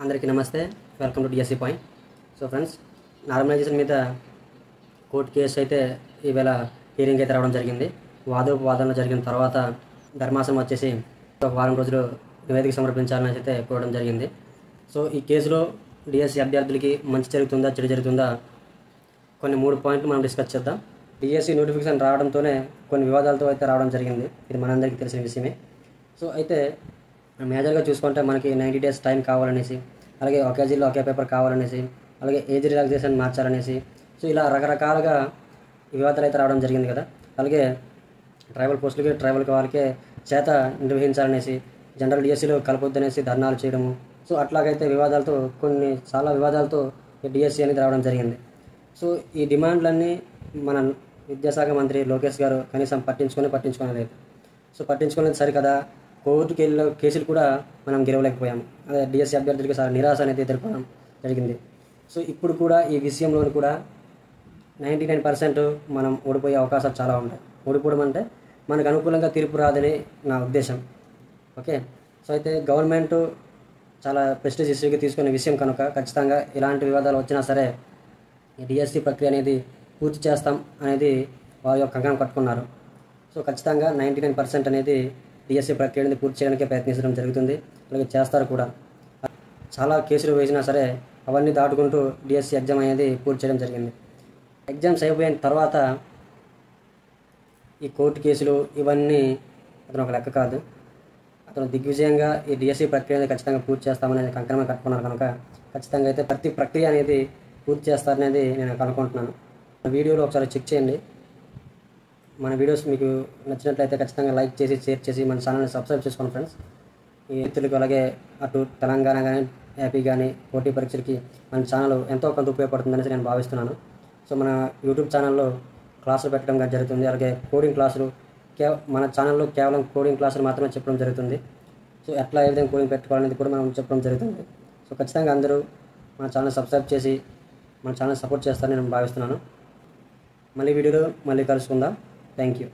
అందరికీ నమస్తే. Welcome to DSC point. So friends, normalisation మీద కోర్టు కేసు అయితే ఈవేళ హీరింగ్ అయితే రావడం జరిగింది. వాదనలు జరిగిన తర్వాత ధర్మాసనం వచ్చేసి ఒక వారం రోజులు నివేదిక సమర్పించాలని అయితే కోరడం జరిగింది. సో ఈ కేసులో డిఎస్సి అభ్యర్థులకి మంచి జరుగుతుందా, చెడు జరుగుతుందా, కొన్ని 3 పాయింట్లు మనం డిస్కస్ చేద్దాం. డిఎస్సి నోటిఫికేషన్ రావడంతోనే కొన్ని వివాదాలతో అయితే రావడం జరిగింది. ఇది మనందరికీ తెలిసిన విషయమే. సో అయితే మేజర్గా చూసుకుంటే మనకి 90 డేస్ టైం కావాలనేసి, అలాగే ఒకే జిల్లా ఒకే పేపర్ కావాలనేసి, అలాగే ఏజ్ రిలాక్సేషన్ మార్చాలనేసి, సో ఇలా రకరకాలుగా వివాదాలు అయితే రావడం జరిగింది కదా. అలాగే ట్రైబల్ పోస్టులకి ట్రైబల్ వాళ్ళకే చేత నిర్వహించాలనేసి, జనరల్ డిఎస్సిలో కలపొద్దనేసి ధర్నాలు చేయడము. సో అట్లాగైతే చాలా వివాదాలతో డిఎస్సి అనేది రావడం జరిగింది. సో ఈ డిమాండ్లన్నీ మన విద్యాశాఖ మంత్రి లోకేష్ గారు కనీసం పట్టించుకోలేదు. సో పట్టించుకునేది సరికదా, కోర్టుకి వెళ్ళిన కేసులు కూడా మనం గెలవలేకపోయాము. అదే డిఎస్సి అభ్యర్థులకి చాలా నిరాశ అనేది ఎదుర్కోవడం జరిగింది. సో ఇప్పుడు కూడా ఈ విషయంలోని కూడా 99% మనం ఓడిపోయే అవకాశాలు చాలా ఉంటాయి. ఓడిపోవడం అంటే మనకు అనుకూలంగా తీర్పు రాదని నా ఉద్దేశం. ఓకే. సో అయితే గవర్నమెంట్ చాలా ప్రెస్టీజ్ ఇష్యూగా తీసుకునే విషయం కనుక ఖచ్చితంగా ఇలాంటి వివాదాలు వచ్చినా సరే ఈ డిఎస్సి ప్రక్రియ అనేది పూర్తి చేస్తాం అనేది వారి యొక్క కంకణం కట్టుకున్నారు. సో ఖచ్చితంగా 99% అనేది డిఎస్సి ప్రక్రియ అనేది పూర్తి చేయడానికే ప్రయత్నించడం జరుగుతుంది. అలాగే చేస్తారు కూడా. చాలా కేసులు వేసినా సరే అవన్నీ దాటుకుంటూ డిఎస్సి ఎగ్జామ్ అనేది పూర్తి చేయడం జరిగింది. ఎగ్జామ్స్ అయిపోయిన తర్వాత ఈ కోర్టు కేసులు ఇవన్నీ అతను ఒక లెక్క కాదు. అతను దిగ్విజయంగా ఈ డిఎస్సి ప్రక్రియ అనేది ఖచ్చితంగా పూర్తి చేస్తామనేది కంకణమే కట్టుకున్నారు కనుక ఖచ్చితంగా అయితే ప్రతి ప్రక్రియ అనేది పూర్తి చేస్తారనేది నేను అనుకుంటున్నాను. వీడియోలో ఒకసారి చెక్ చేయండి. మన వీడియోస్ మీకు నచ్చినట్లయితే ఖచ్చితంగా లైక్ చేసి, షేర్ చేసి మన ఛానల్ని సబ్స్క్రైబ్ చేసుకోండి ఫ్రెండ్స్. ఈ రైతులకు అలాగే అటు తెలంగాణ కానీ ఏపీ కానీ పోటీ పరీక్షలకి మన ఛానల్ ఎంతో కొంత ఉపయోగపడుతుందనేసి నేను భావిస్తున్నాను. సో మన యూట్యూబ్ ఛానల్లో క్లాసులు పెట్టడం కానీ జరుగుతుంది. అలాగే కోడింగ్ క్లాసులు మన ఛానల్లో కేవలం కోడింగ్ క్లాసులు మాత్రమే చెప్పడం జరుగుతుంది. సో ఏ విధంగా కోడింగ్ పెట్టుకోవాలనేది కూడా మనం చెప్పడం జరుగుతుంది. సో ఖచ్చితంగా అందరూ మన ఛానల్ సబ్స్క్రైబ్ చేసి మన ఛానల్ సపోర్ట్ చేస్తారని నేను భావిస్తున్నాను. మళ్ళీ వీడియోలో మళ్ళీ కలుసుకుందాం. Thank you.